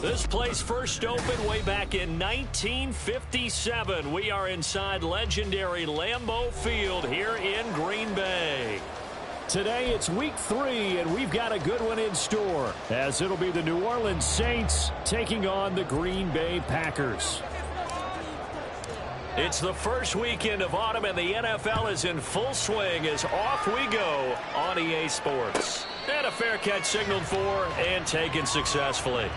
This place first opened way back in 1957. We are inside legendary Lambeau Field here in Green Bay. Today it's week 3, and we've got a good one in store, as it'll be the New Orleans Saints taking on the Green Bay Packers. It's the first weekend of autumn, and the NFL is in full swing as off we go on EA Sports. And a fair catch signaled for and taken successfully.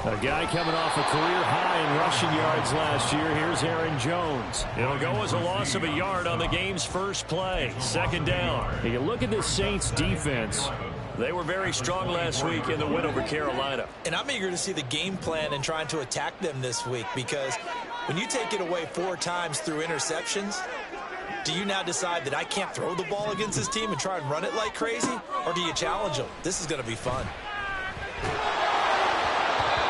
A guy coming off a career high in rushing yards last year. Here's Aaron Jones. It'll go as a loss of a yard on the game's first play. Second down. You look at this Saints defense. They were very strong last week in the win over Carolina. And I'm eager to see the game plan and trying to attack them this week, because when you take it away 4 times through interceptions, do you now decide that I can't throw the ball against this team and try and run it like crazy? Or do you challenge them? This is going to be fun.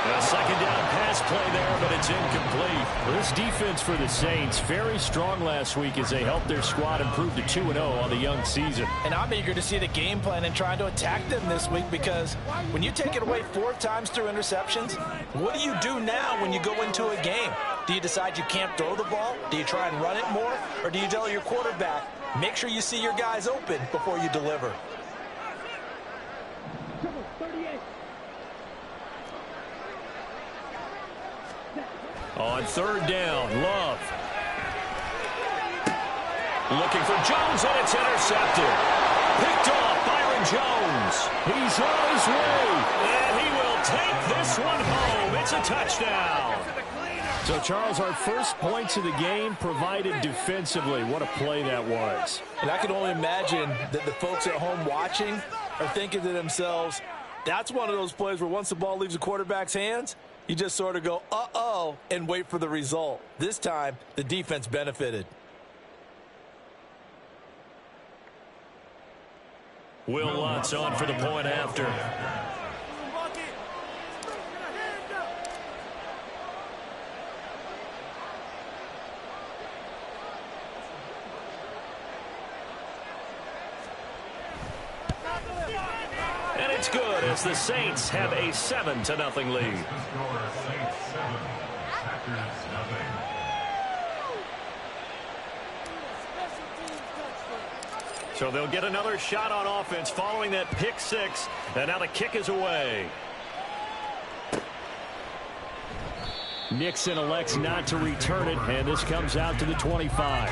A second down pass play there, but it's incomplete. Well, this defense for the Saints, very strong last week as they helped their squad improve to 2-0 on the young season. And I'm eager to see the game plan and trying to attack them this week, because when you take it away 4 times through interceptions, what do you do now when you go into a game? Do you decide you can't throw the ball? Do you try and run it more? Or do you tell your quarterback, make sure you see your guys open before you deliver? On third down, Love. Looking for Jones, and it's intercepted. Picked off Byron Jones. He's on his way, and he will take this one home. It's a touchdown. So, Charles, our first points of the game provided defensively. What a play that was. And I can only imagine that the folks at home watching are thinking to themselves, that's one of those plays where once the ball leaves the quarterback's hands, you just sort of go, uh-oh, and wait for the result. This time, the defense benefited. Will Lutz on for the point after. And it's good as the Saints have a 7-0 lead. So they'll get another shot on offense following that pick 6, and now the kick is away. Nixon elects not to return it, and this comes out to the 25.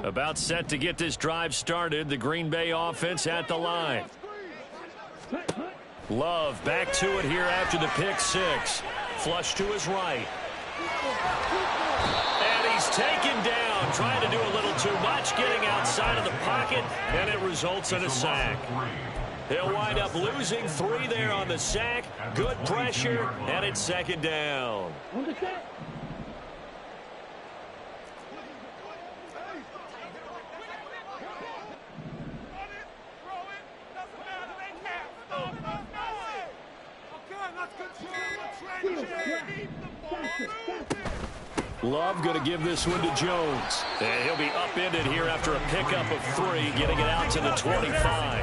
About set to get this drive started. The Green Bay offense at the line. Love back to it here after the pick 6. Flush to his right. And he's taken down, trying to do a little too much, getting outside of the pocket, and it results in a sack. He'll wind up losing 3 there on the sack. Good pressure, and it's second down. Love going to give this one to Jones. And he'll be upended here after a pickup of 3, getting it out to the 25.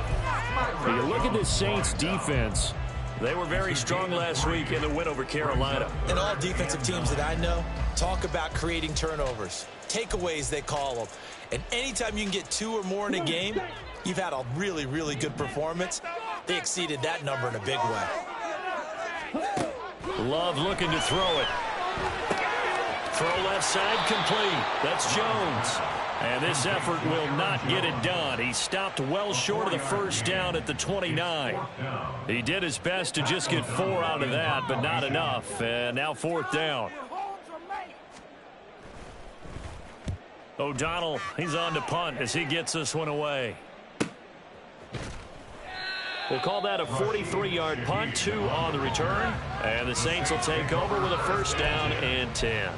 When you look at this Saints defense, they were very strong last week in the win over Carolina. And all defensive teams that I know talk about creating turnovers. Takeaways, they call them. And anytime you can get 2 or more in a game, you've had a really, really good performance. They exceeded that number in a big way. Love looking to throw it. throw left side complete. That's Jones. And this effort will not get it done. He stopped well short of the first down at the 29. He did his best to just get 4 out of that, but not enough. And now 4th down. O'Donnell, he's on to punt as he gets this one away. We'll call that a 43-yard punt, 2 on the return. And the Saints will take over with a 1st down and 10.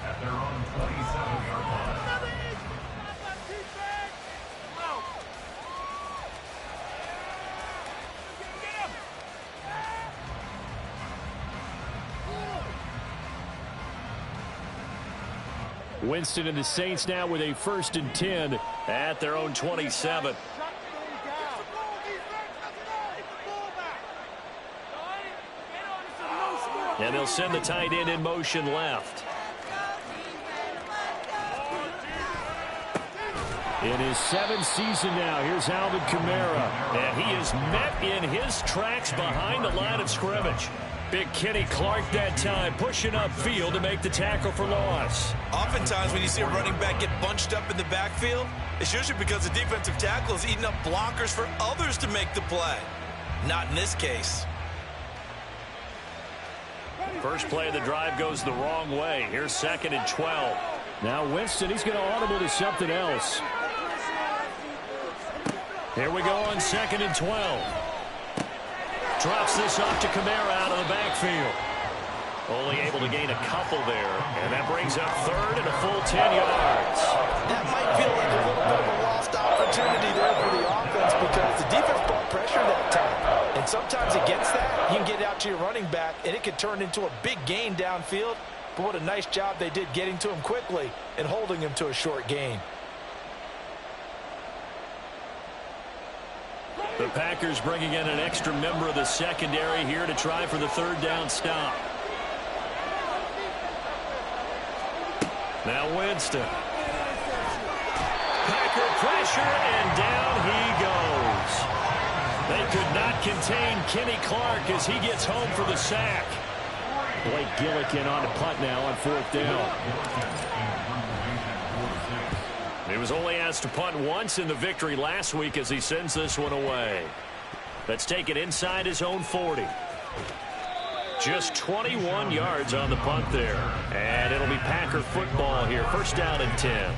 Winston and the Saints now with a 1st and 10 at their own 27. And they'll send the tight end in motion left. In his 7th season now, here's Alvin Kamara. And he is met in his tracks behind the line of scrimmage. Big Kenny Clark that time, pushing upfield to make the tackle for loss. Oftentimes when you see a running back get bunched up in the backfield, it's usually because the defensive tackle is eating up blockers for others to make the play. Not in this case. First play of the drive goes the wrong way. Here's 2nd and 12. Now Winston, he's going to audible to something else. Here we go on 2nd and 12. Drops this off to Kamara out of the backfield. Only able to gain a couple there. And that brings up 3rd and a full 10 yards. That might feel like a little bit of a lost opportunity there for the offense because the defense brought pressure that time. And sometimes against that, you can get out to your running back, and it can turn into a big gain downfield. But what a nice job they did getting to him quickly and holding him to a short gain. The Packers bringing in an extra member of the secondary here to try for the 3rd down stop. Now Winston. Packer pressure, and down he goes. They could not contain Kenny Clark as he gets home for the sack. Blake Gillikin on the punt now on 4th down. He was only asked to punt once in the victory last week as he sends this one away. Let's take it inside his own 40. Just 21 yards on the punt there. And it'll be Packer football here. 1st down and 10.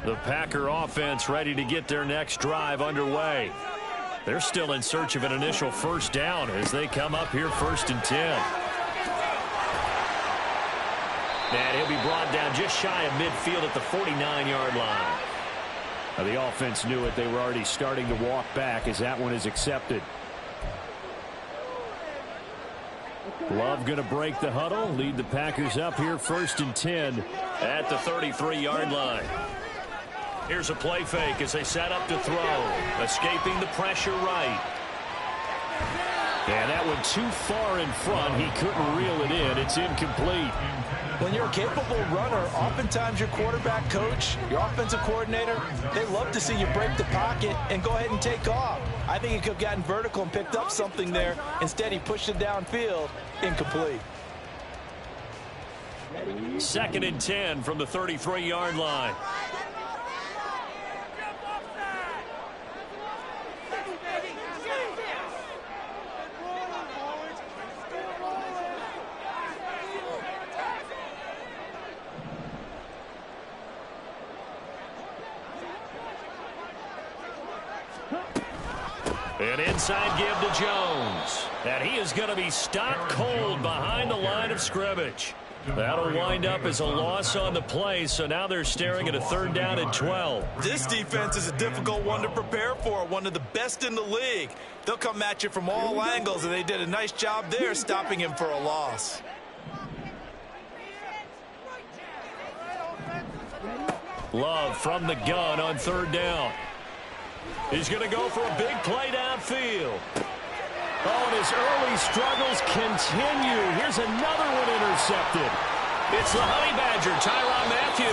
The Packer offense ready to get their next drive underway. They're still in search of an initial 1st down as they come up here 1st and 10. And he'll be brought down just shy of midfield at the 49-yard line. Now the offense knew it. They were already starting to walk back as that one is accepted. Love going to break the huddle, lead the Packers up here 1st and 10 at the 33-yard line. Here's a play fake as they set up to throw. Escaping the pressure right. And that one too far in front. He couldn't reel it in. It's incomplete. When you're a capable runner, oftentimes your quarterback coach, your offensive coordinator, they love to see you break the pocket and go ahead and take off. I think he could have gotten vertical and picked up something there. Instead, he pushed it downfield. Incomplete. 2nd and 10 from the 33-yard line. An inside give to Jones. And he is going to be stopped cold behind the line of scrimmage. That'll wind up as a loss on the play, so now they're staring at a 3rd down and 12. This defense is a difficult one to prepare for, one of the best in the league. They'll come at you from all angles, and they did a nice job there stopping him for a loss. Love from the gun on 3rd down. He's going to go for a big play downfield. Oh, and his early struggles continue. Here's another one intercepted. It's the Honey Badger, Tyrann Mathieu.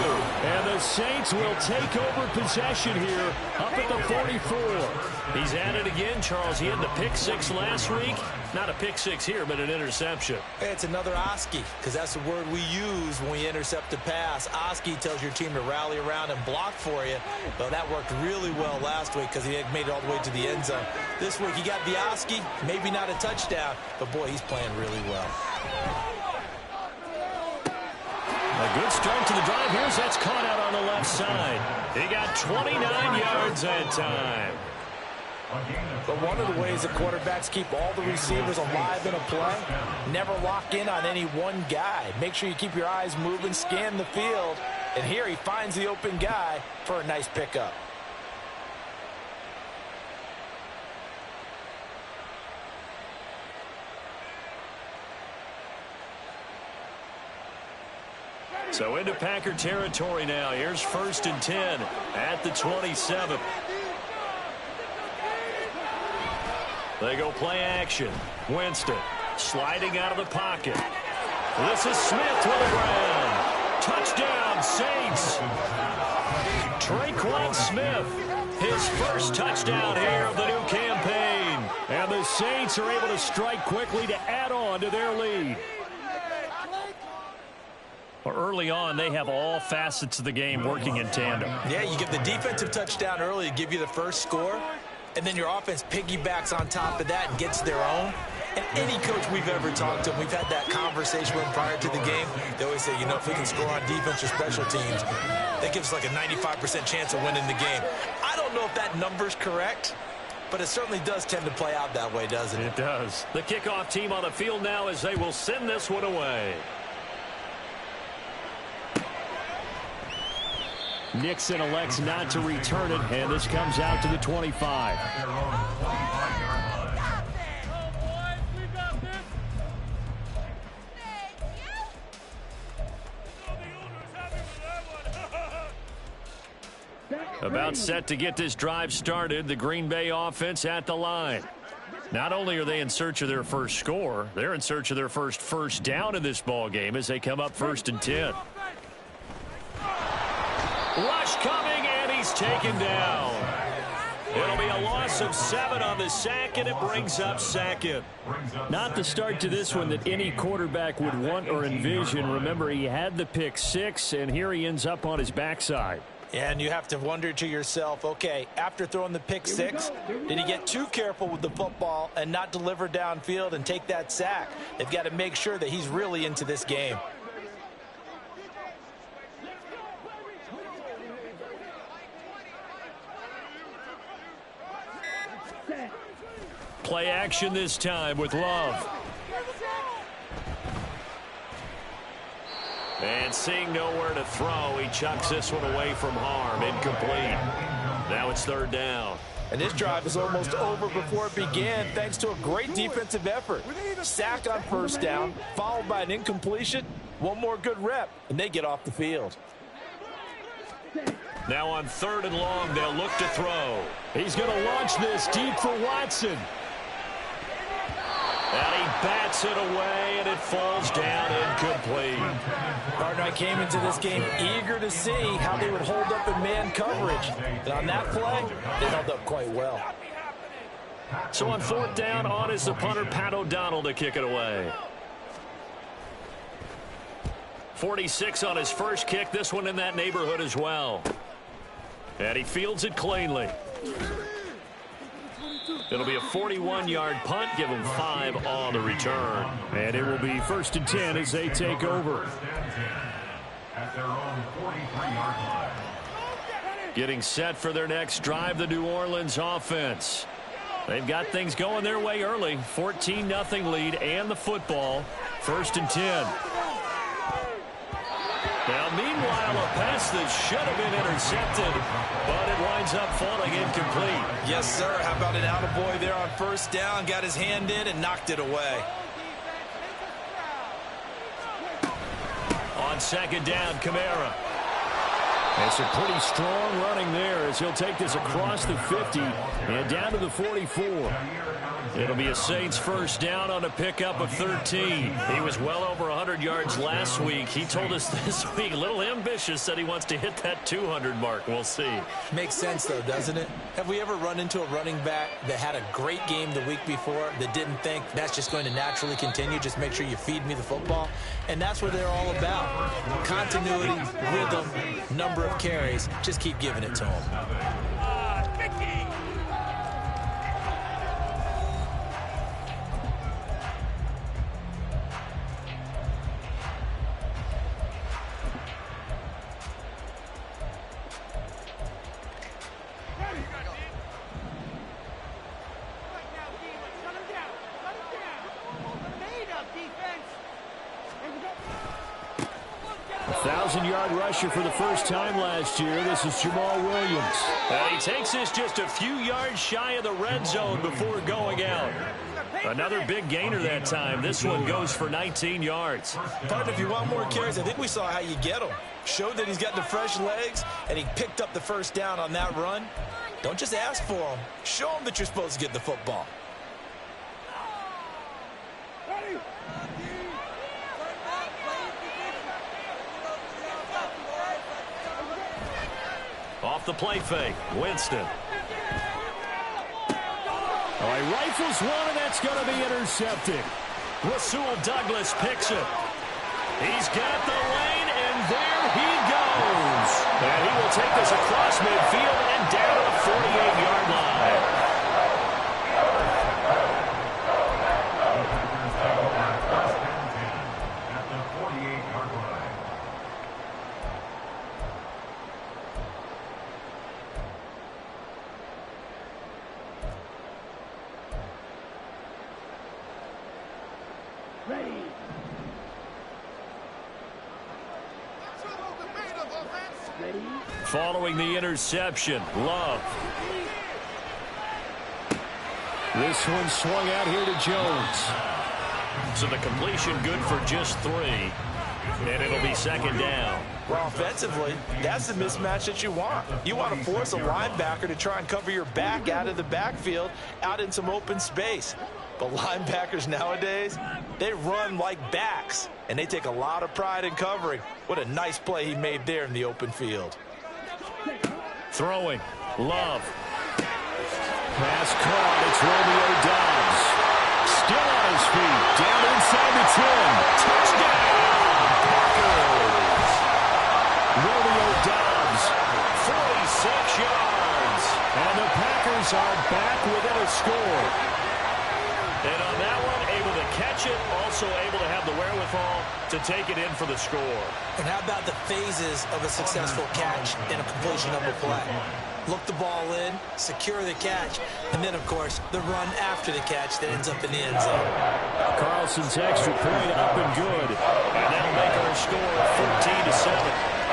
And the Saints will take over possession here up at the 44. He's at it again, Charles. He had the pick six last week. Not a pick six here, but an interception. It's another Oski, because that's the word we use when we intercept a pass. Oski tells your team to rally around and block for you. But that worked really well last week because he had made it all the way to the end zone. This week he got the Oski, maybe not a touchdown, but boy, he's playing really well. A good start to the drive. Here's that's caught out on the left side. He got 29 yards that time. But one of the ways that quarterbacks keep all the receivers alive in a play, never lock in on any one guy. Make sure you keep your eyes moving, scan the field. And here he finds the open guy for a nice pickup. So into Packer territory now. Here's 1st and 10 at the 27. They go play action. Winston sliding out of the pocket. This is Smith to the ground. Touchdown, Saints. Traquan Smith, his first touchdown here of the new campaign. And the Saints are able to strike quickly to add on to their lead. Well, early on, they have all facets of the game working in tandem. Yeah, you give the defensive touchdown early to give you the first score, and then your offense piggybacks on top of that and gets their own. And any coach we've ever talked to, we've had that conversation with them prior to the game. They always say, you know, if we can score on defense or special teams, that gives us like a 95% chance of winning the game. I don't know if that number's correct, but it certainly does tend to play out that way, doesn't it? It does. The kickoff team on the field now as they will send this one away. Nixon elects not to return it, and this comes out to the 25. About set to get this drive started, the Green Bay offense at the line. Not only are they in search of their first score, they're in search of their first down in this ball game as they come up 1st and 10. Rush coming, and he's taken down. It'll be a loss of 7 on the sack, and it brings up 2nd. Not the start to this one that any quarterback would want or envision. Remember, he had the pick 6, and here he ends up on his backside. And you have to wonder to yourself, okay, after throwing the pick 6, did he get too careful with the football and not deliver downfield and take that sack? They've got to make sure that he's really into this game. Play action this time with Love. And seeing nowhere to throw, he chucks this one away from harm. Incomplete. Now it's 3rd down. And this drive is almost over before it began thanks to a great defensive effort. Sack on 1st down, followed by an incompletion. One more good rep, and they get off the field. Now on 3rd and long, they'll look to throw. He's going to launch this deep for Watson. And he bats it away, and it falls down incomplete. Partner, I came into this game eager to see how they would hold up in man coverage. And on that play, they held up quite well. So on 4th down, on is the punter, Pat O'Donnell, to kick it away. 46 on his first kick, this one in that neighborhood as well. And he fields it cleanly. It'll be a 41-yard punt. Give him 5 on the return. And it will be 1st and 10 as they take over. Getting set for their next drive, the New Orleans offense. They've got things going their way early. 14-0 lead and the football. 1st and 10. Now, meanwhile, a pass that should have been intercepted, but it winds up falling incomplete. Yes, sir. How about an attaboy there on 1st down? Got his hand in and knocked it away. On 2nd down, Kamara. It's a pretty strong running there as he'll take this across the 50 and down to the 44. It'll be a Saints first down on a pickup of 13. He was well over 100 yards last week. He told us this week, a little ambitious, said he wants to hit that 200 mark. We'll see. Makes sense, though, doesn't it? Have we ever run into a running back that had a great game the week before that didn't think that's just going to naturally continue? Just make sure you feed me the football. And that's what they're all about. Continuity, rhythm, number of carries. Just keep giving it to them. 1,000-yard rusher for the first time last year. This is Jamal Williams. He takes this just a few yards shy of the red zone before going out. Another big gainer that time. This one goes for 19 yards. Partner, if you want more carries, I think we saw how you get them. Showed that he's got the fresh legs, and he picked up the first down on that run. Don't just ask for them. Show them that you're supposed to get the football. Off the play fake, Winston. Oh, he rifles one, and that's going to be intercepted. Rasul Douglas picks it. He's got the lane, and there he goes. And he will take this across midfield and down to the 48-yard line. Following the interception, Love. This one swung out here to Jones. So the completion good for just 3. And it'll be second down. Well, offensively, that's the mismatch that you want. You want to force a linebacker to try and cover your back out of the backfield, out in some open space. But linebackers nowadays, they run like backs, and they take a lot of pride in covering. What a nice play he made there in the open field. Throwing, Love. Pass caught, it's Romeo Doubs. Still on his feet, down inside the 10. Touchdown, Packers. Romeo Doubs, 46 yards. And the Packers are back within a score. And on that one, able to catch it, also able to have the wherewithal to take it in for the score. And how about the phases of a successful catch and a completion of a play? Look the ball in, secure the catch, and then, of course, the run after the catch that ends up in the end zone. Carlson's extra point up and good. And that'll make our score 14-7.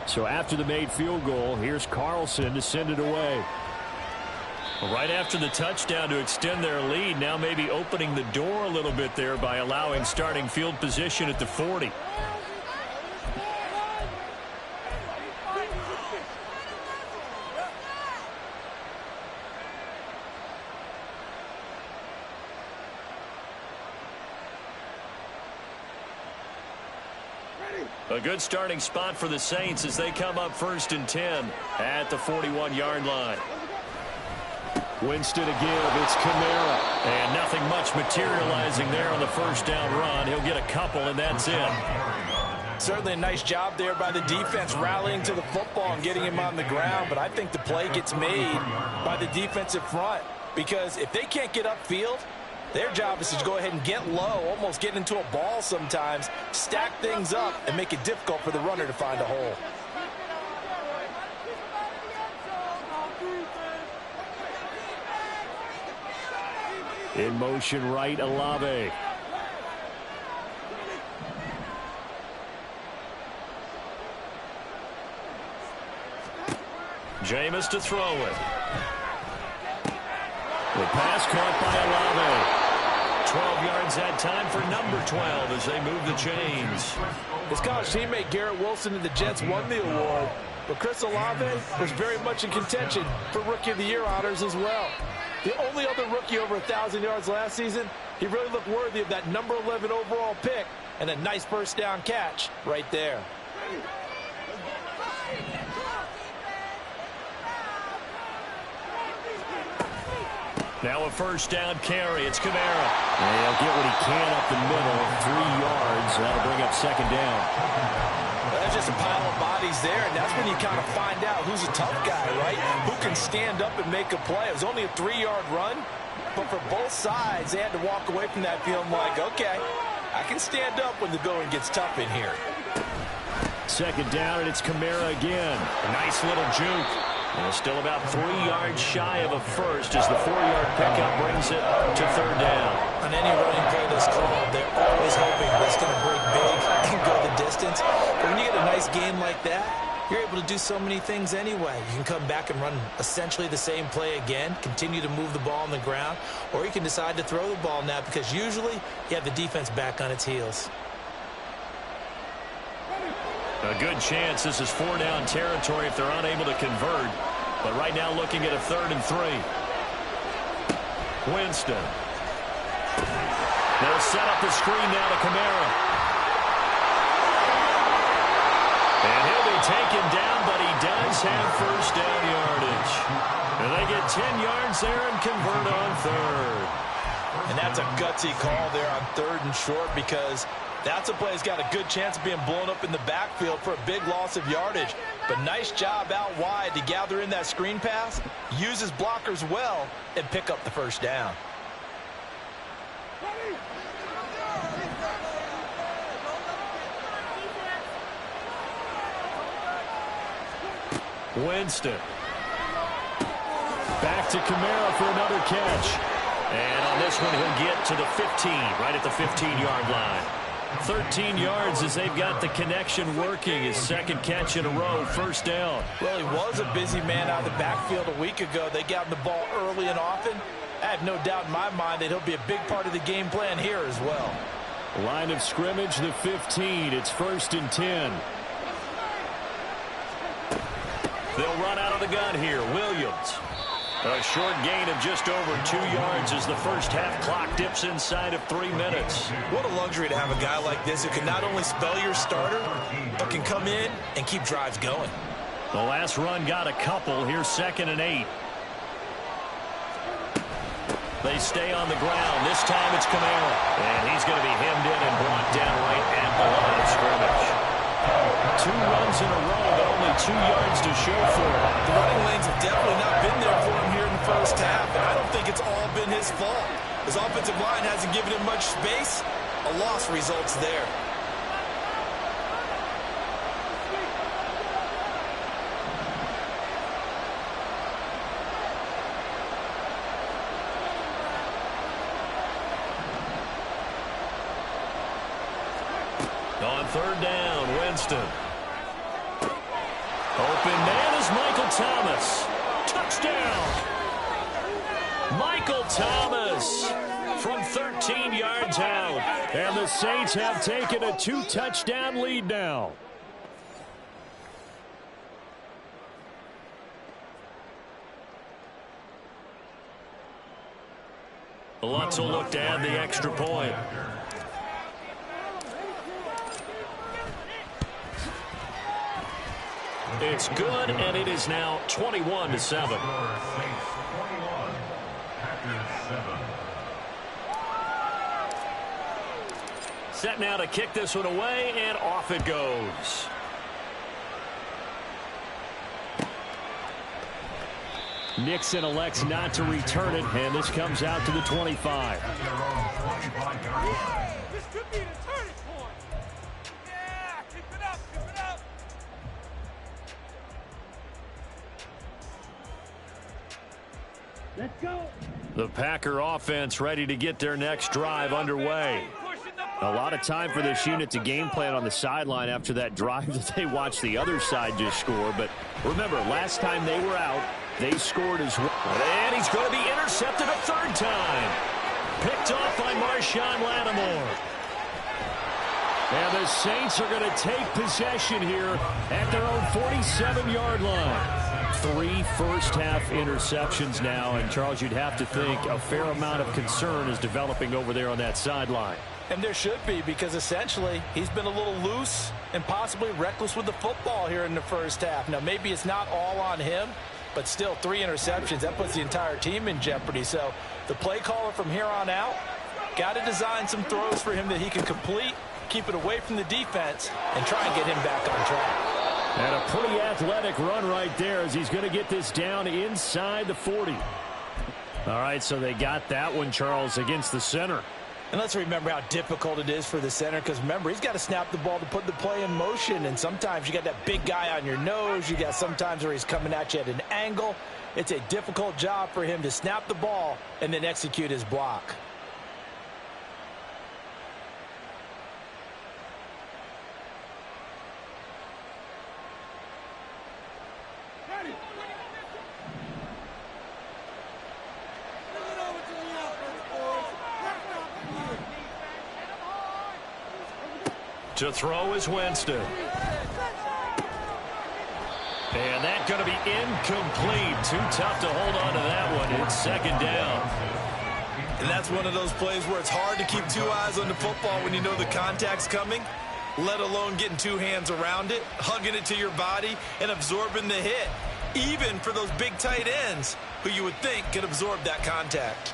So after the made field goal, here's Carlson to send it away. Right after the touchdown to extend their lead, now maybe opening the door a little bit there by allowing starting field position at the 40. A good starting spot for the Saints as they come up 1st and 10 at the 41-yard line. Winston to give. It's Kamara. And nothing much materializing there on the first down run. He'll get a couple, and that's it. certainly a nice job there by the defense rallying to the football and getting him on the ground, but I think the play gets made by the defensive front because if they can't get upfield, their job is to go ahead and get low, almost get into a ball sometimes, stack things up, and make it difficult for the runner to find a hole. In motion right, Olave. Jameis to throw it. The pass caught by Olave. 12 yards that time for number 12 as they move the chains. His college teammate Garrett Wilson and the Jets won the award, but Chris Olave was very much in contention for Rookie of the Year honors as well. The only other rookie over 1,000 yards last season, he really looked worthy of that number 11 overall pick and a nice first down catch right there. Now a first down carry. It's Kamara. And he'll get what he can up the middle. 3 yards. That'll bring up second down. Well, there's just a pile of bodies there, and that's when you kind of find out who's a tough guy, right? Who can stand up and make a play. It was only a 3-yard run, but for both sides, they had to walk away from that feeling like, okay, I can stand up when the going gets tough in here. Second down, and it's Kamara again. A nice little juke. And still about 3 yards shy of a first as the 4-yard pickup brings it to third down. On any running play that's called, they're always hoping that's going to break big and go the distance. But when you get a nice game like that, you're able to do so many things anyway. You can come back and run essentially the same play again, continue to move the ball on the ground, or you can decide to throw the ball now because usually you have the defense back on its heels. A good chance this is 4-down territory if they're unable to convert. But right now looking at a 3rd and 3. Winston. They'll set up the screen now to Kamara. And he'll be taken down, but he does have first down yardage. And they get 10 yards there and convert on 3rd. And that's a gutsy call there on 3rd and short because that's a play that's got a good chance of being blown up in the backfield for a big loss of yardage. But nice job out wide to gather in that screen pass, use his blockers well, and pick up the first down. Winston. Back to Kamara for another catch. And on this one, he'll get to the 15, right at the 15-yard line. 13 yards as they've got the connection working. His second catch in a row, first down. Well, he was a busy man out of the backfield a week ago. They got him the ball early and often. I have no doubt in my mind that he'll be a big part of the game plan here as well. Line of scrimmage, the 15. It's 1st and 10. They'll run out of the gun here. Williams. A short gain of just over 2 yards as the first half clock dips inside of 3 minutes. What a luxury to have a guy like this who can not only spell your starter, but can come in and keep drives going. The last run got a couple. Here's 2nd and 8. They stay on the ground. This time it's Kamara. And he's going to be hemmed in and brought down right at the line of scrimmage. 2 runs in a row, but only 2 yards to show for it. The running lanes have definitely not been there for him here in the first half, and I don't think it's all been his fault. His offensive line hasn't given him much space. A loss results there. On 3rd down, Winston. Open man is Michael Thomas. Touchdown! Michael Thomas from 13 yards out. And the Saints have taken a 2-touchdown lead now. Lutz will look to add the extra point. It's good, and it is now 21-7. Set now to kick this one away, and off it goes. Nixon elects not to return it, and this comes out to the 25. This could be the turning point. Yeah, keep it up, keep it up. Let's go. The Packer offense ready to get their next drive underway. A lot of time for this unit to game plan on the sideline after that drive that they watched the other side just score. But remember, last time they were out, they scored as well. And he's going to be intercepted a third time. Picked off by Marshawn Lattimore. And the Saints are going to take possession here at their own 47-yard line. 3 first-half interceptions now. And, Charles, you'd have to think a fair amount of concern is developing over there on that sideline. And there should be, because essentially he's been a little loose and possibly reckless with the football here in the first half. Now, maybe it's not all on him, but still 3 interceptions. That puts the entire team in jeopardy. So the play caller from here on out got to design some throws for him that he can complete, keep it away from the defense, and try and get him back on track. And a pretty athletic run right there as he's going to get this down inside the 40. All right, so they got that one, Charles, against the center. And let's remember how difficult it is for the center, because remember, he's got to snap the ball to put the play in motion, and sometimes you got that big guy on your nose. You got sometimes where he's coming at you at an angle. It's a difficult job for him to snap the ball and then execute his block. To throw is Winston. And that's going to be incomplete. Too tough to hold on to that one. It's second down. And that's one of those plays where it's hard to keep 2 eyes on the football when you know the contact's coming, let alone getting 2 hands around it, hugging it to your body, and absorbing the hit, even for those big tight ends who you would think could absorb that contact.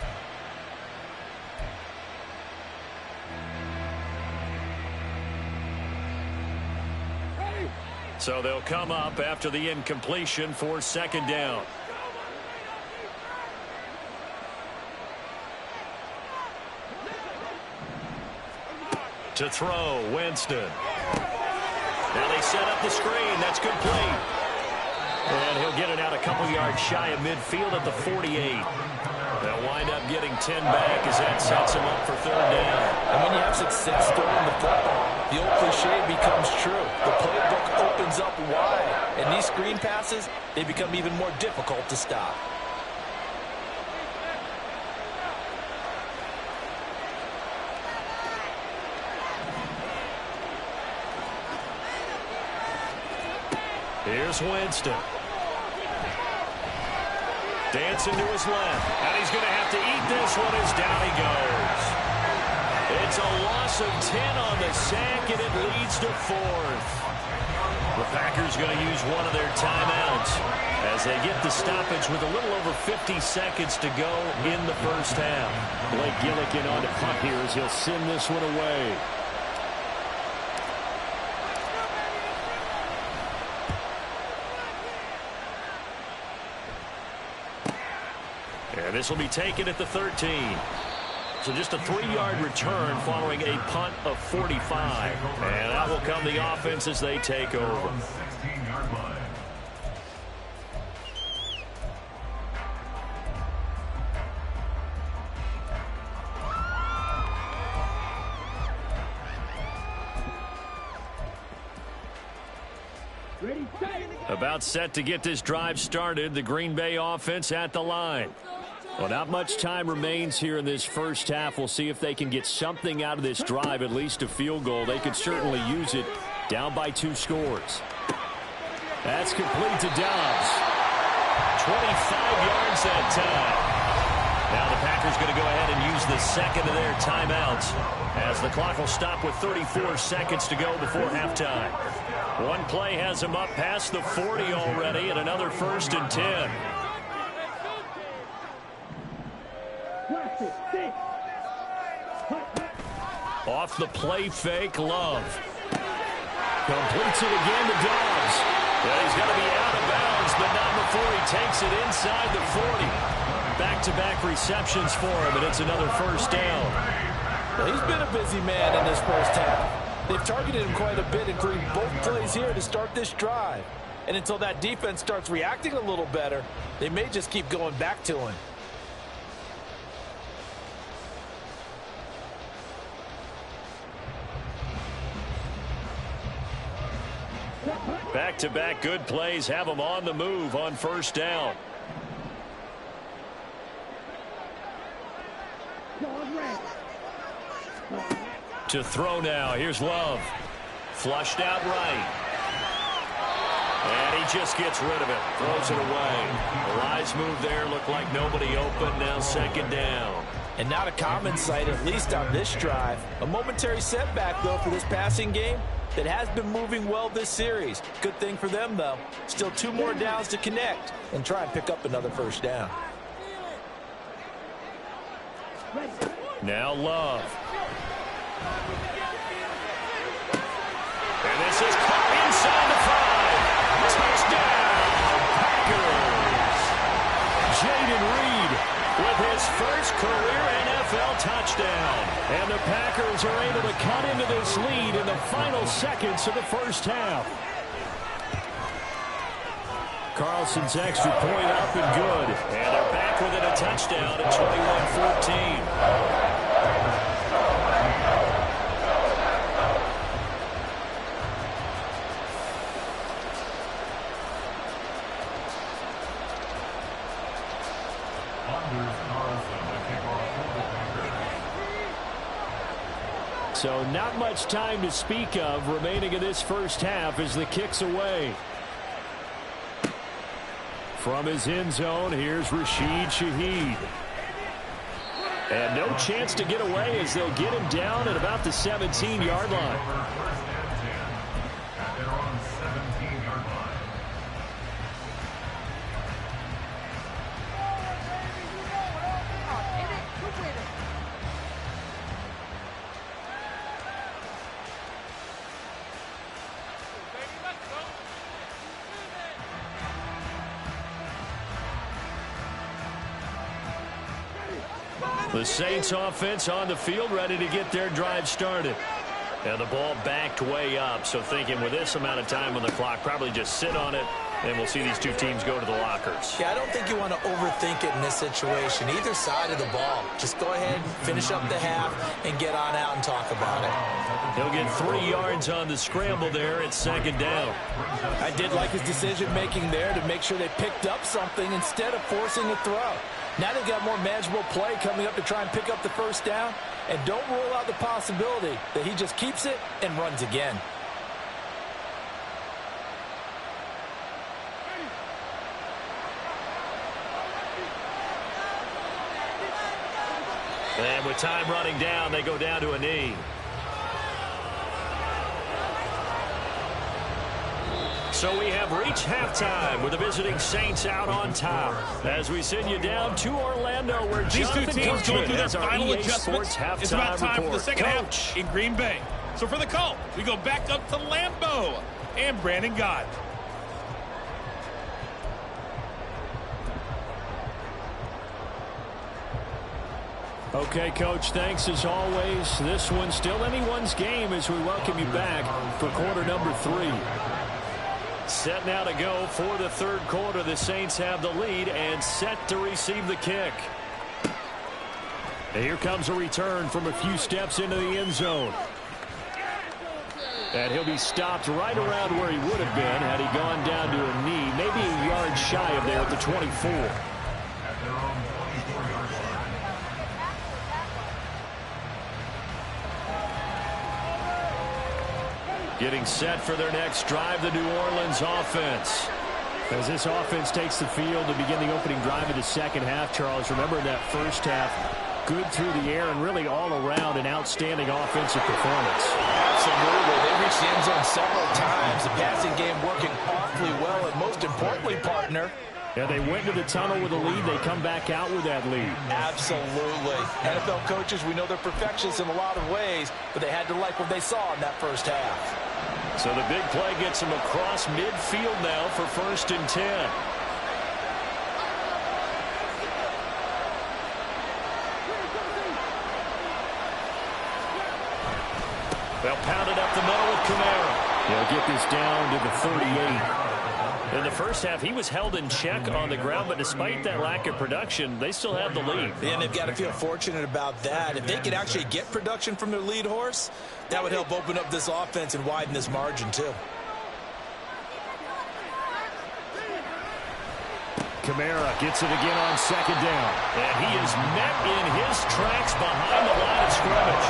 So they'll come up after the incompletion for second down. To throw, Winston. Now they set up the screen. That's complete. And he'll get it out a couple yards shy of midfield at the 48. They'll wind up getting 10 back as that sets him up for third down. And when you have success throwing the football, the old cliche becomes true. The playbook opens up wide, and these screen passes, they become even more difficult to stop. Here's Winston. Dancing to his left. And he's going to have to eat this one as down he goes. It's a loss of 10 on the sack, and it leads to 4th. The Packers going to use one of their timeouts as they get the stoppage with a little over 50 seconds to go in the first half. Blake Gillikin on to punt here as he'll send this one away. And this will be taken at the 13. So just a 3-yard return following a punt of 45. And that will come the offense as they take over. About set to get this drive started. The Green Bay offense at the line. Well, not much time remains here in this first half. We'll see if they can get something out of this drive, at least a field goal. They could certainly use it down by 2 scores. That's complete to Dobbs. 25 yards that time. Now the Packers going to go ahead and use the second of their timeouts as the clock will stop with 34 seconds to go before halftime. One play has them up past the 40 already, and another 1st and 10. Off the play fake, Love. Completes it again to Dobbs. Yeah, he's going to be out of bounds, but not before he takes it inside the 40. Back-to-back receptions for him, and it's another first down. Well, he's been a busy man in this first half. They've targeted him quite a bit, including both plays here to start this drive. And until that defense starts reacting a little better, they may just keep going back to him. Back-to-back good plays have him on the move on first down. To throw now. Here's Love. Flushed out right. And he just gets rid of it. Throws it away. A wise move there. Looked like nobody open. Now second down. And not a common sight, at least on this drive. A momentary setback, though, for this passing game that has been moving well this series. Good thing for them, though. Still 2 more downs to connect and try and pick up another first down. Now Love. And this is caught inside the 5. Touchdown, Packers. Jaden Reed with his first career NFL touchdown. And the Packers are able to cut into this lead in the final seconds of the first half. Carlson's extra point up and good. And they're back within a touchdown at 21-14. So not much time to speak of remaining in this first half as the kick's away. From his end zone, here's Rashid Shaheed. And no chance to get away as they'll get him down at about the 17-yard line. The Saints offense on the field, ready to get their drive started. And the ball backed way up, so thinking with this amount of time on the clock, probably just sit on it, and we'll see these two teams go to the lockers. Yeah, I don't think you want to overthink it in this situation. Either side of the ball. Just go ahead, finish up the half, and get on out and talk about it. He'll get 3 yards on the scramble there at second down. I did like his decision-making there to make sure they picked up something instead of forcing a throw. Now they've got more manageable play coming up to try and pick up the first down. And don't rule out the possibility that he just keeps it and runs again. And with time running down, they go down to a knee. So we have reached halftime with the visiting Saints out on top. As we send you down to Orlando, where these two teams going through their final adjustments. It's about time for the second half in Green Bay. So for the call, we go back up to Lambeau and Brandon Gott. Okay, Coach, thanks as always. This one's still anyone's game as we welcome you back for quarter number 3. Set now to go for the third quarter. The Saints have the lead and set to receive the kick. And here comes a return from a few steps into the end zone. And he'll be stopped right around where he would have been had he gone down to a knee, maybe a yard shy of there at the 24. Getting set for their next drive, the New Orleans offense. As this offense takes the field to begin the opening drive of the second half, Charles, remember in that first half, good through the air and really all around an outstanding offensive performance. Absolutely. They reached the end zone several times. The passing game working awfully well, and most importantly, partner, Yeah, they went to the tunnel with a lead. They come back out with that lead. Absolutely. NFL coaches, we know they're perfectionists in a lot of ways, but they had to like what they saw in that first half. So the big play gets them across midfield now for 1st and 10. They'll pound it up the middle with Kamara. They'll get this down to the 38. In the first half, he was held in check on the ground, but despite that lack of production, they still have the lead. And they've got to feel fortunate about that. If they could actually get production from their lead horse, that would help open up this offense and widen this margin, too. Kamara gets it again on 2nd down. And he is met in his tracks behind the line of scrimmage.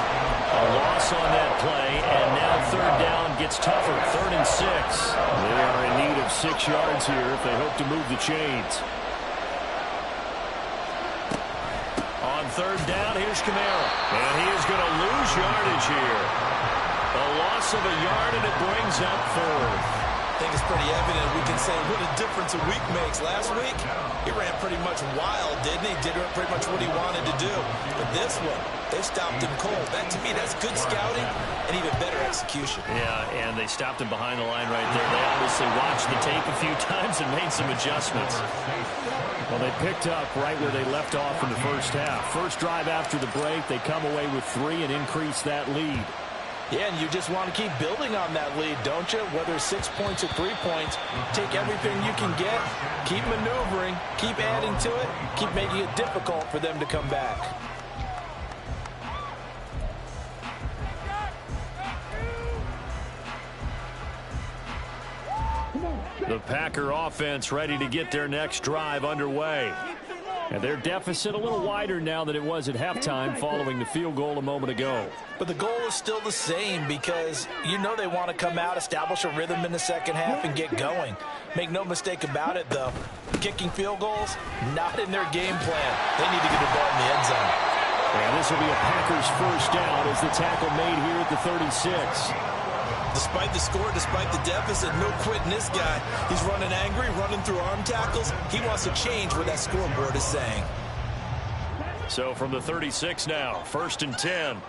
A loss on that play, and now 3rd down gets tougher. 3rd and 6. They are in need of 6 yards here if they hope to move the chains. On 3rd down, here's Kamara. And he is going to lose yardage here. A loss of a yard, and it brings up 4th. I think it's pretty evident. We can say what a difference a week makes. Last week, he ran pretty much wild, didn't he? Did pretty much what he wanted to do. But this one, they stopped him cold. That, to me, that's good scouting and even better execution. Yeah, and they stopped him behind the line right there. They obviously watched the tape a few times and made some adjustments. Well, they picked up right where they left off in the first half. First drive after the break, they come away with 3 and increase that lead. Yeah, and you just want to keep building on that lead, don't you? Whether it's 6 points or 3 points, take everything you can get, keep maneuvering, keep adding to it, keep making it difficult for them to come back. The Packer offense ready to get their next drive underway. And their deficit a little wider now than it was at halftime following the field goal a moment ago. But the goal is still the same because you know they want to come out, establish a rhythm in the second half, and get going. Make no mistake about it, though. Kicking field goals, not in their game plan. They need to get the ball in the end zone. And this will be a Packers first down as the tackle made here at the 36. Despite the score, despite the deficit, no quitting this guy. He's running angry, running through arm tackles. He wants to change what that scoreboard is saying. So from the 36 now, 1st and 10.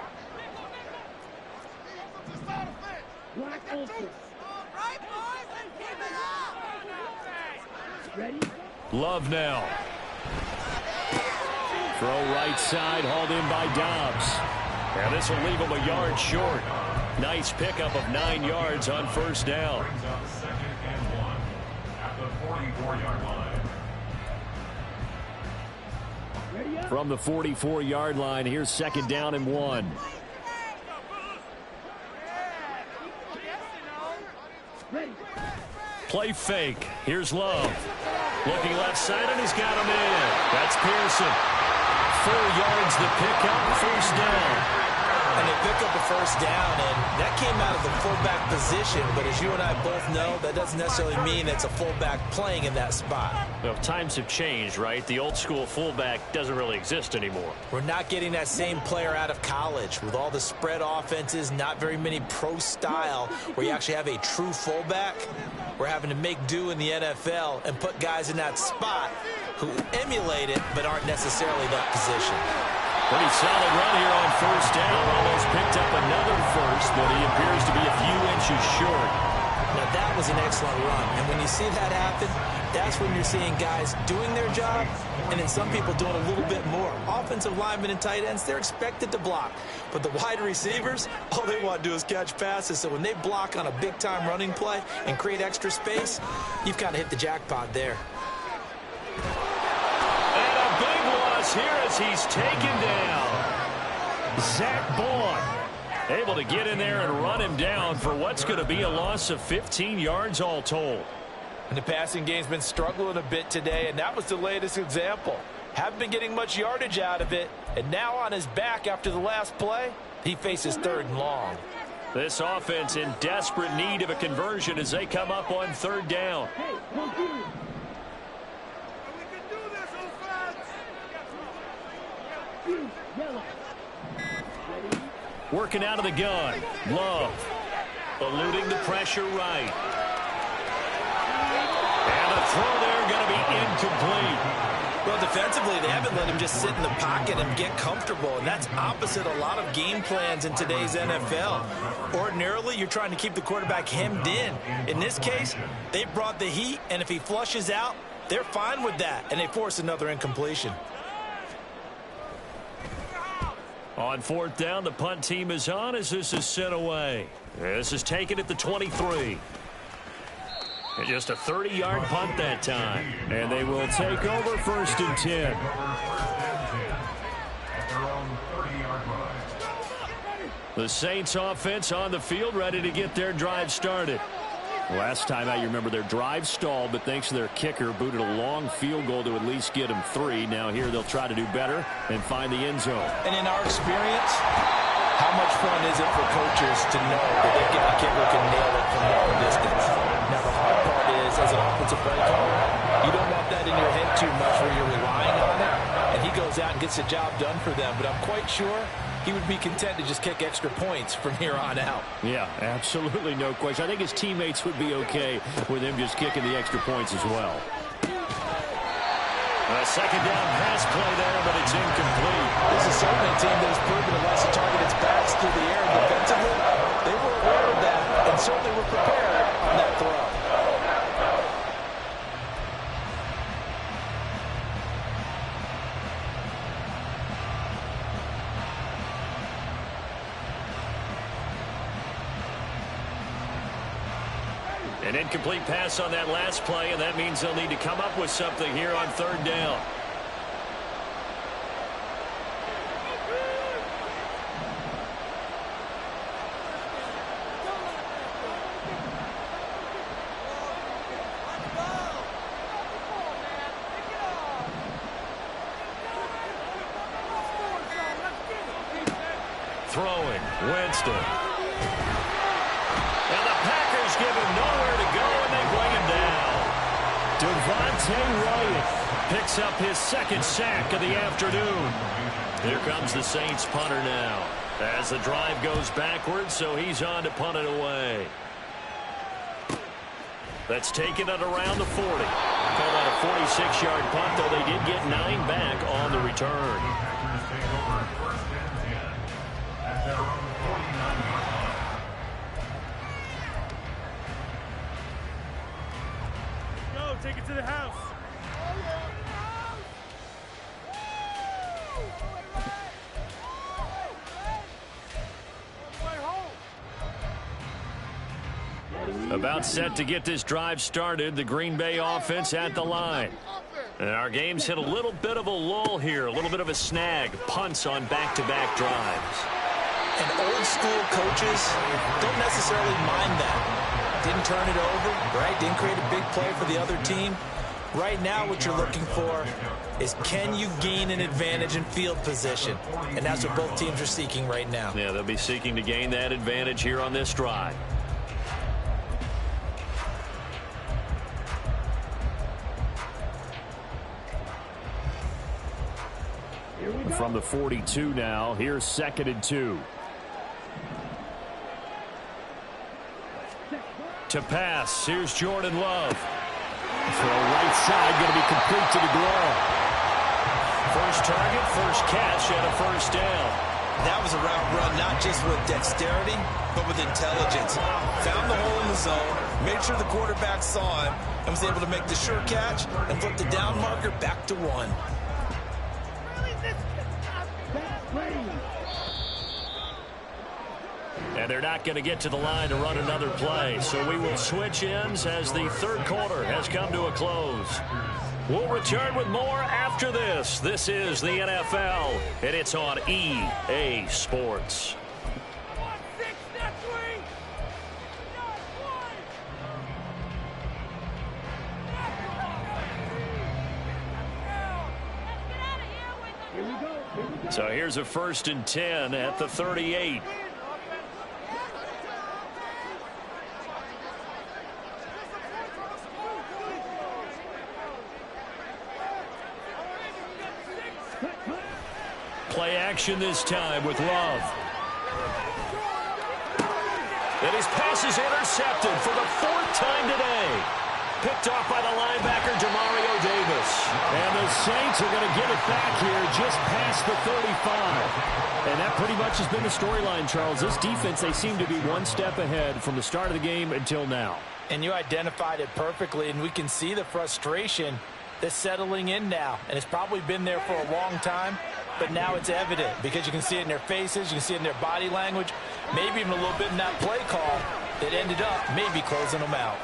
Love now. Throw right side, hauled in by Dobbs. And this will leave him a yard short. Nice pickup of 9 yards on 1st down. From the 44-yard line, here's 2nd down and 1. Play fake. Here's Love. Looking left side, and he's got him in. That's Pearson. 4 yards the pickup, 1st down. And they pick up a 1st down, and that came out of the fullback position. But as you and I both know, that doesn't necessarily mean it's a fullback playing in that spot. Well, times have changed, right? The old school fullback doesn't really exist anymore. We're not getting that same player out of college. With all the spread offenses, not very many pro style, where you actually have a true fullback. We're having to make do in the NFL and put guys in that spot who emulate it but aren't necessarily that position. Pretty solid run here on 1st down. Almost picked up another first, but he appears to be a few inches short. Now, that was an excellent run. And when you see that happen, that's when you're seeing guys doing their job and then some people doing a little bit more. Offensive linemen and tight ends, they're expected to block. But the wide receivers, all they want to do is catch passes. So when they block on a big-time running play and create extra space, you've kind of hit the jackpot there. Here as he's taken down. Zach Bourne able to get in there and run him down for what's going to be a loss of 15 yards all told. And the passing game's been struggling a bit today, and that was the latest example. Haven't been getting much yardage out of it, and now on his back after the last play, he faces 3rd and long. This offense in desperate need of a conversion as they come up on 3rd down. Working out of the gun. Love. Eluding the pressure right. And the throw there going to be defensively, they haven't let him just sit in the pocket and get comfortable, and that's opposite a lot of game plans in today's NFL. Ordinarily, you're trying to keep the quarterback hemmed in. In this case, they brought the heat, and if he flushes out, they're fine with that, and they force another incompletion. On fourth down, the punt team is on as this is sent away. This is taken at the 23. And just a 30-yard punt that time. And they will take over first and 10. The Saints offense on the field, ready to get their drive started. Last time out, you remember their drive stalled, but thanks to their kicker, booted a long field goal to at least get them 3. Now here they'll try to do better and find the end zone. And in our experience, how much fun is it for coaches to know that they get a kicker can nail it from long distance? Now the hard part is, as an offensive play caller, you don't want that in your head too much where you're relying on it, and he goes out and gets the job done for them. But I'm quite sure he would be content to just kick extra points from here on out. Yeah, absolutely no question. I think his teammates would be okay with him just kicking the extra points as well. A second down pass play there, but it's incomplete. This is certainly a team that has proven it likes to target its backs through the air defensively. They were aware of that and certainly were prepared on that throw. An incomplete pass on that last play, and that means they'll need to come up with something here on third down. Throwing, Winston. And the Packers give him nowhere to go, and they bring him down. Devontae Wyatt picks up his second sack of the afternoon. Here comes the Saints punter now. As the drive goes backwards, so he's on to punt it away. That's taken at around the 40. Called out a 46-yard punt, though they did get 9 back on the return. Take it to the house. About set to get this drive started, the Green Bay offense at the line. And our game's hit a little bit of a lull here, a little bit of a snag, punts on back-to-back drives. And old school coaches don't necessarily mind that. Didn't turn it over, right? Didn't create a big play for the other team. Right now what you're looking for is, can you gain an advantage in field position? And that's what both teams are seeking right now. Yeah, they'll be seeking to gain that advantage here on this drive. From the 42 now, here's 2nd and 2. To pass, here's Jordan Love. Throw right side, going to be complete to the glove. First target, first catch, and a first down. That was a route run, not just with dexterity, but with intelligence. Found the hole in the zone, made sure the quarterback saw him, and was able to make the sure catch and flip the down marker back to 1. And they're not going to get to the line to run another play. So we will switch ends as the third quarter has come to a close. We'll return with more after this. This is the NFL, and it's on EA Sports. So here's a 1st and 10 at the 38. Play action this time with Love. And his pass is intercepted for the 4th time today. Picked off by the linebacker, Demario Davis. And the Saints are going to get it back here just past the 35. And that pretty much has been the storyline, Charles. This defense, they seem to be one step ahead from the start of the game until now. And you identified it perfectly, and we can see the frustration that's settling in now. And it's probably been there for a long time, but now it's evident because you can see it in their faces, you can see it in their body language, maybe even a little bit in that play call that ended up maybe closing them out.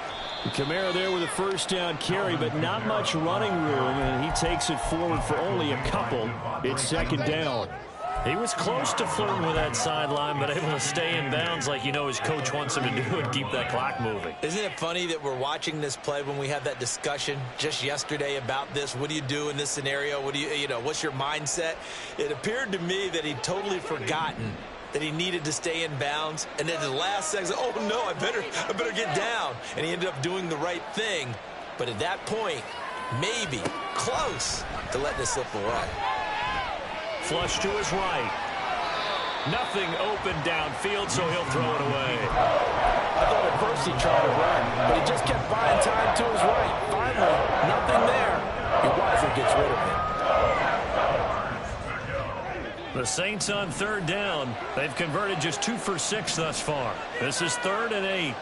Kamara there with a first down carry, but not much running room, and he takes it forward for only a couple. It's second down. He was close to flirting with that sideline, but able to stay in bounds like you know his coach wants him to do and keep that clock moving. Isn't it funny that we're watching this play when we had that discussion just yesterday about this? What do you do in this scenario? What do you know, what's your mindset? It appeared to me that he'd totally forgotten that he needed to stay in bounds, and then at the last second, oh no, I better get down. And he ended up doing the right thing. But at that point, maybe close to letting it slip away. Flush to his right. Nothing open downfield, so he'll throw it away. I thought at first he tried to run, but he just kept buying time to his right. Finally, nothing there. He wisely gets rid of it. The Saints on third down. They've converted just 2 for 6 thus far. This is 3rd and 8.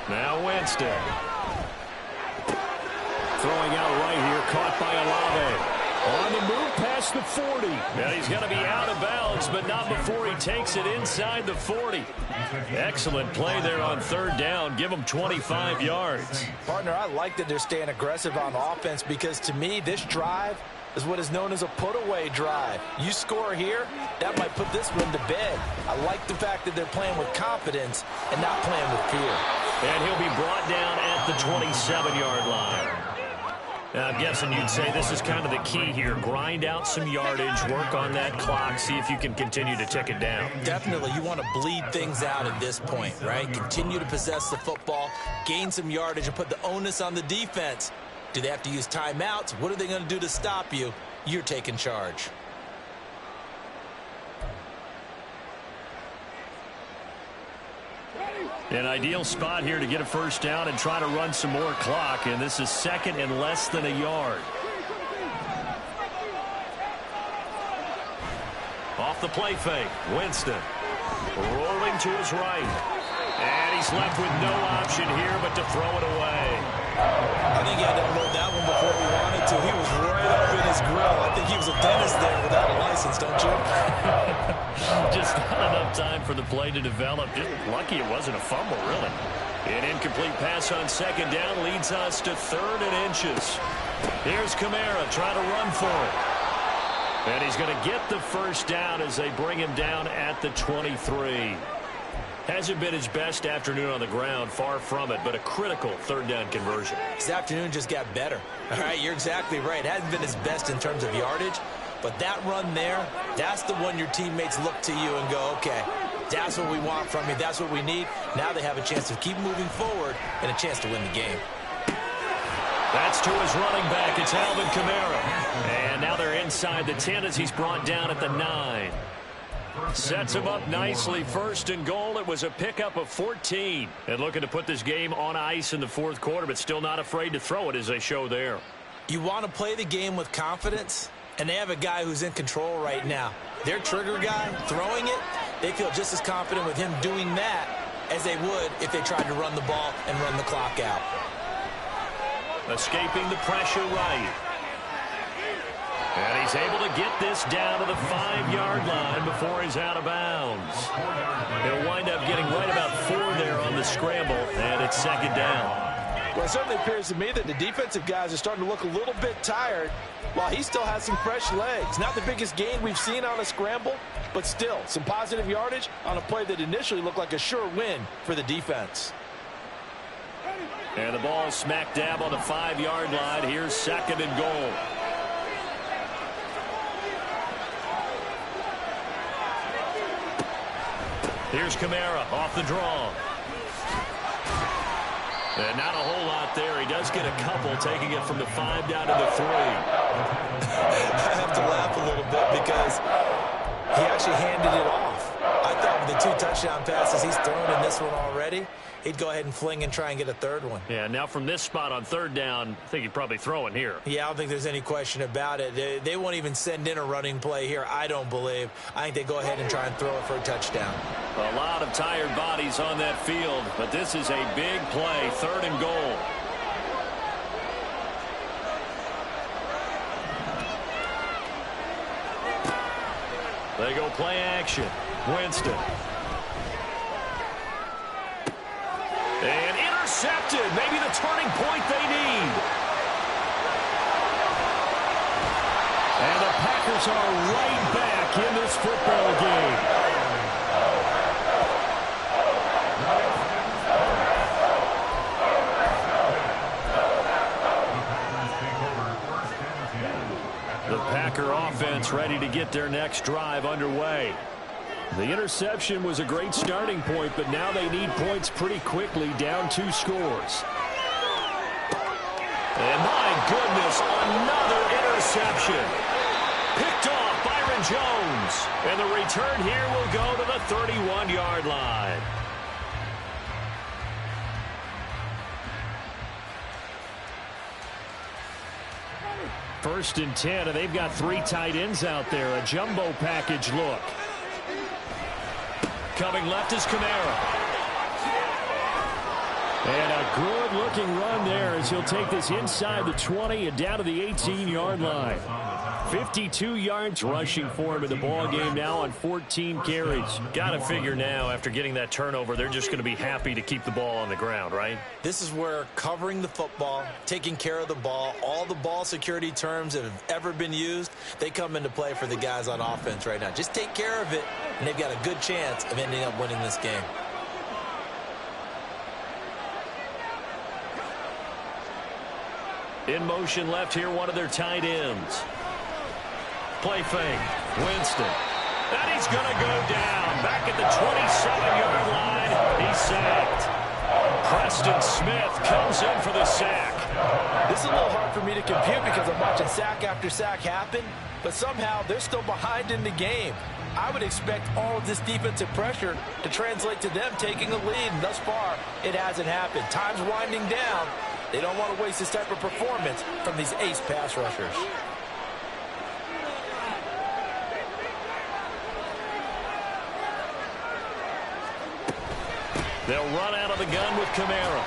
Now Winston. Throwing out right here, caught by Olave. On the move past the 40. Now he's going to be out of bounds, but not before he takes it inside the 40. Excellent play there on third down. Give him 25 yards. Partner, I like that they're staying aggressive on offense because to me, this drive is what is known as a put-away drive. You score here, that might put this one to bed. I like the fact that they're playing with confidence and not playing with fear. And he'll be brought down at the 27-yard line. Now, I'm guessing you'd say this is kind of the key here. Grind out some yardage, work on that clock, see if you can continue to tick it down. Definitely, you want to bleed things out at this point, right? Continue to possess the football, gain some yardage, and put the onus on the defense. Do they have to use timeouts? What are they going to do to stop you? You're taking charge. An ideal spot here to get a first down and try to run some more clock, and this is 2nd and less than a yard. Off the play fake, Winston rolling to his right, and he's left with no option here but to throw it away. I think he had to unload that one before he wanted to. He was right up in his grill. I think he was a dentist there without a license, don't you? Just not enough time for the play to develop. Just lucky it wasn't a fumble, really. An incomplete pass on second down leads us to 3rd and inches. Here's Kamara trying to run for it. And he's going to get the first down as they bring him down at the 23. Hasn't been his best afternoon on the ground, far from it, but a critical third down conversion. His afternoon just got better. All right, you're exactly right. It hasn't been his best in terms of yardage, but that run there, that's the one your teammates look to you and go, okay, that's what we want from you. That's what we need. Now they have a chance to keep moving forward and a chance to win the game. That's to his running back. It's Alvin Kamara. And now they're inside the 10 as he's brought down at the 9. Sets him up nicely. 1st and goal. It was a pickup of 14. And looking to put this game on ice in the 4th quarter, but still not afraid to throw it as they show there. You want to play the game with confidence, and they have a guy who's in control right now. Their trigger guy, throwing it, they feel just as confident with him doing that as they would if they tried to run the ball and run the clock out. Escaping the pressure right. And he's able to get this down to the 5-yard line before he's out of bounds. He'll wind up getting right about 4 there on the scramble, and it's 2nd down. Well, it certainly appears to me that the defensive guys are starting to look a little bit tired while he still has some fresh legs. Not the biggest gain we've seen on a scramble, but still some positive yardage on a play that initially looked like a sure win for the defense. And the ball is smack dab on the 5-yard line. Here's 2nd and goal. Here's Kamara off the draw. And not a whole lot there. He does get a couple, taking it from the 5 down to the 3. I have to laugh a little bit because he actually handed it off. I thought with the 2 touchdown passes he's thrown in this one already, he'd go ahead and fling and try and get a third one. Yeah, now from this spot on third down, I think he'd probably throw in here. Yeah, I don't think there's any question about it. They won't even send in a running play here, I don't believe. I think they go ahead and try and throw it for a touchdown. A lot of tired bodies on that field, but this is a big play, 3rd and goal. They go play action. Winston. And intercepted. Maybe the turning point they need. And the Packers are right back in this football game. The Packer offense ready to get their next drive underway. The interception was a great starting point, but now they need points pretty quickly, down 2 scores. And my goodness, another interception. Picked off Byron Jones. And the return here will go to the 31-yard line. First and 10, and they've got 3 tight ends out there. A jumbo package look. Coming left is Kamara. And a good-looking run there as he'll take this inside the 20 and down to the 18-yard line. 52 yards rushing for him in the ball game now on 14 carries. Got to figure now, after getting that turnover, they're just going to be happy to keep the ball on the ground, right? This is where covering the football, taking care of the ball, all the ball security terms that have ever been used, they come into play for the guys on offense right now. Just take care of it, and they've got a good chance of ending up winning this game. In motion left here, one of their tight ends. Play fake. Winston. And he's going to go down. Back at the 27-yard line. He's sacked. Preston Smith comes in for the sack. This is a little hard for me to compute because I'm watching sack after sack happen, but somehow they're still behind in the game. I would expect all of this defensive pressure to translate to them taking a lead, and thus far, it hasn't happened. Time's winding down. They don't want to waste this type of performance from these ace pass rushers. They'll run out of the gun with Kamara.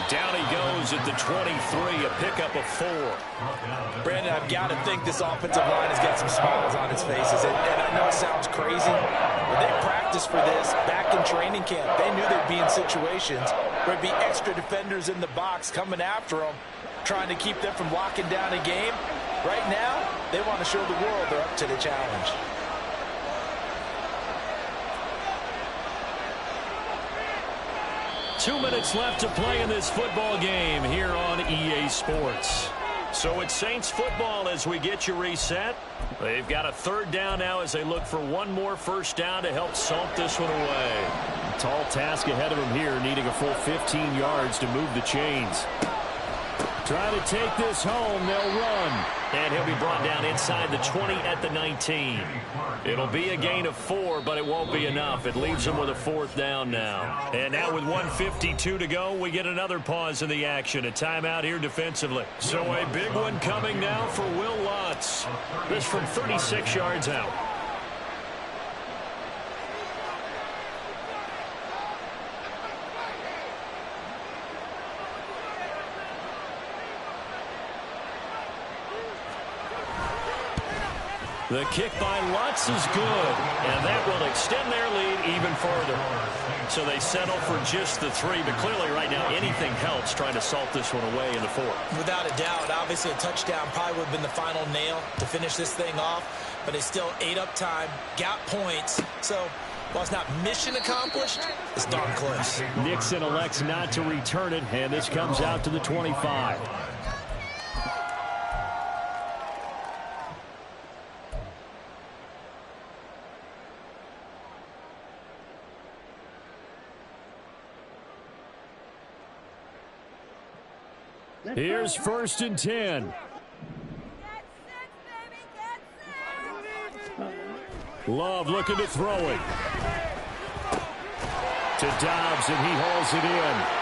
Down he goes at the 23, a pickup of 4. Brandon, I've got to think this offensive line has got some smiles on its faces. And I know it sounds crazy, but they practiced for this back in training camp. They knew they'd be in situations where there'd be extra defenders in the box coming after them, trying to keep them from locking down a game. Right now, they want to show the world they're up to the challenge. Two minutes left to play in this football game here on EA Sports. So it's Saints football as we get you reset. They've got a 3rd down now as they look for one more first down to help salt this one away. Tall task ahead of them here, needing a full 15 yards to move the chains. Try to take this home. They'll run. And he'll be brought down inside the 20 at the 19. It'll be a gain of 4, but it won't be enough. It leaves them with a 4th down now. And now with 1:52 to go, we get another pause in the action. A timeout here defensively. So a big one coming now for Will Lutz. This from 36 yards out. The kick by Lutz is good, and that will extend their lead even further. So they settle for just the 3, but clearly right now anything helps trying to salt this one away in the 4th. Without a doubt, obviously a touchdown probably would have been the final nail to finish this thing off, but it's still ate up time, got points. So while it's not mission accomplished, it's darn close. Nixon elects not to return it, and this comes out to the 25. Here's 1st and 10. Love looking to throw it. To Dobbs, and he hauls it in.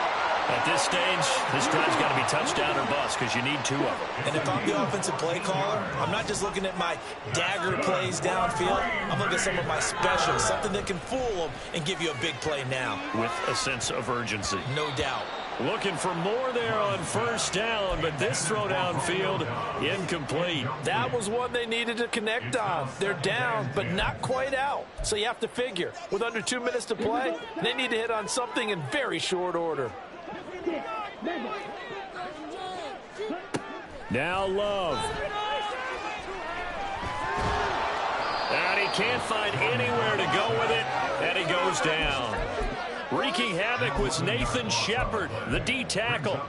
At this stage, this drive's got to be touchdown or bust because you need 2 of them. And if I'm the offensive play caller, I'm not just looking at my dagger plays downfield. I'm looking at some of my specials, something that can fool them and give you a big play now. With a sense of urgency. No doubt. Looking for more there on first down, but this throw downfield, incomplete. That was one they needed to connect on. They're down, but not quite out. So you have to figure, with under 2 minutes to play, they need to hit on something in very short order. Now Love. And he can't find anywhere to go with it, and he goes down. Wreaking havoc was Nathan Shepard, the D tackle.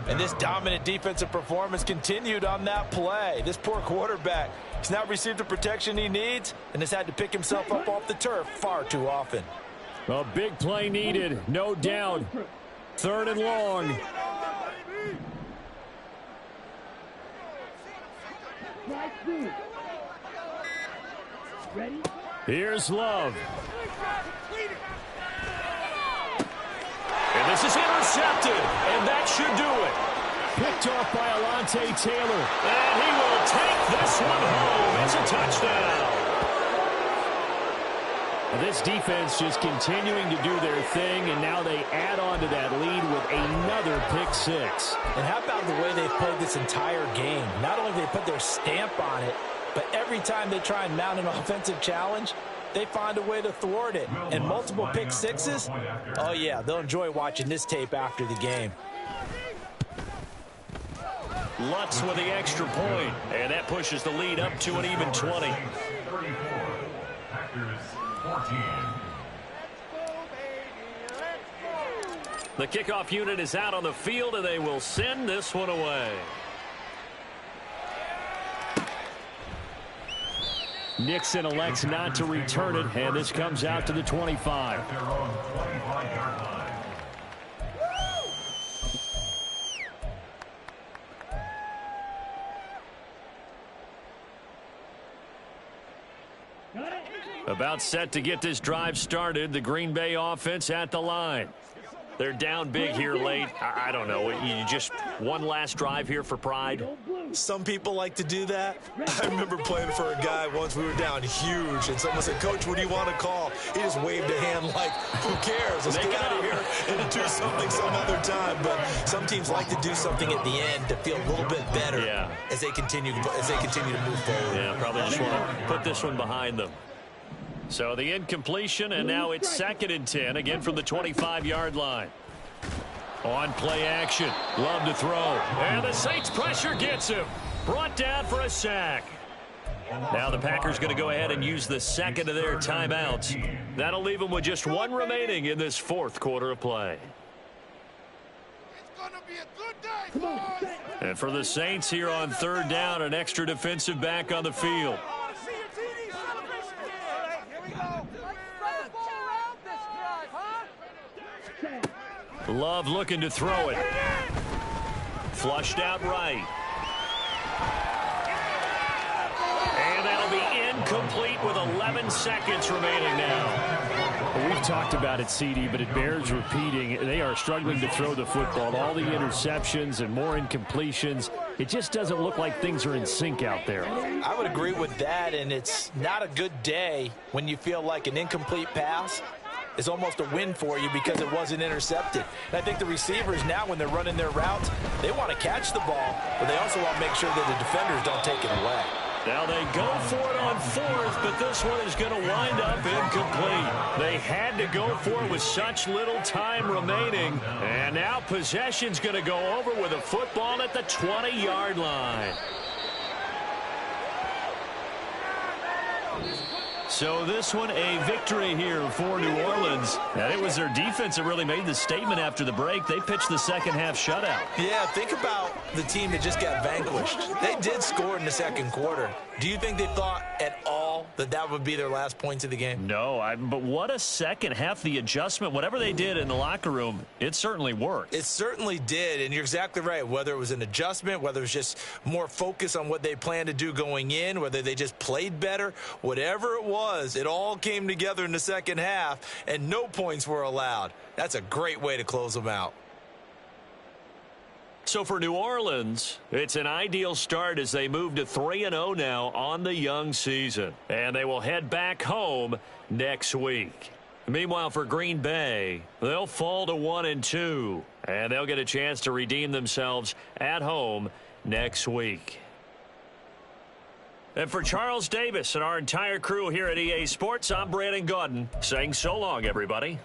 And this dominant defensive performance continued on that play. This poor quarterback has not received the protection he needs and has had to pick himself up off the turf far too often. A big play needed, no doubt. 3rd and long. Here's Love. And this is intercepted, and that should do it. Picked off by Alontae Taylor. And he will take this one home. It's a touchdown. This defense just continuing to do their thing, and now they add on to that lead with another pick 6. And how about the way they've played this entire game? Not only have they put their stamp on it, but every time they try and mount an offensive challenge, they find a way to thwart it. And multiple pick 6s, oh yeah, they'll enjoy watching this tape after the game. Lutz with the extra point, and that pushes the lead up to an even 20. The kickoff unit is out on the field, and they will send this one away. Nixon elects not to return it, and this comes out to the 25. About set to get this drive started, the Green Bay offense at the line. They're down big here late. I don't know. You just one last drive here for pride? Some people like to do that. I remember playing for a guy once. We were down huge, and someone said, "Coach, what do you want to call?" He just waved a hand like, "Who cares? Let's get out of here and do something some other time." But some teams like to do something at the end to feel a little bit better as they continue to move forward. Yeah, probably just want to put this one behind them. So the incompletion, and now it's 2nd and 10, again from the 25-yard line. On play action, Love to throw. And the Saints pressure gets him. Brought down for a sack. Now the Packers going to go ahead and use the second of their timeouts. That'll leave them with just one remaining in this 4th quarter of play. It's going to be a good day, boys. And for the Saints here on 3rd down, an extra defensive back on the field. Love looking to throw it. Flushed out right. And that'll be incomplete with 11 seconds remaining now. Well, we've talked about it, CD, but it bears repeating. They are struggling to throw the football. All the interceptions and more incompletions. It just doesn't look like things are in sync out there. I would agree with that, and it's not a good day when you feel like an incomplete pass is almost a win for you because it wasn't intercepted. And I think the receivers now, when they're running their routes, they want to catch the ball, but they also want to make sure that the defenders don't take it away. Now they go for it on 4th, but this one is going to wind up incomplete. They had to go for it with such little time remaining, and now possession's going to go over with a football at the 20-yard line. So this one a victory here for New Orleans. And it was their defense that really made the statement after the break. They pitched the second half shutout. Yeah, think about the team that just got vanquished. They did score in the 2nd quarter. Do you think they thought at all that that would be their last points of the game? No, but what a second half. The adjustment, whatever they did in the locker room, it certainly worked. It certainly did, and you're exactly right. Whether it was an adjustment, whether it was just more focus on what they planned to do going in, whether they just played better, whatever it was, was. It all came together in the second half, and no points were allowed. That's a great way to close them out. So for New Orleans, it's an ideal start as they move to 3-0 now on the young season. And they will head back home next week. Meanwhile, for Green Bay, they'll fall to 1-2. And they'll get a chance to redeem themselves at home next week. And for Charles Davis and our entire crew here at EA Sports, I'm Brandon Gaudin saying so long, everybody.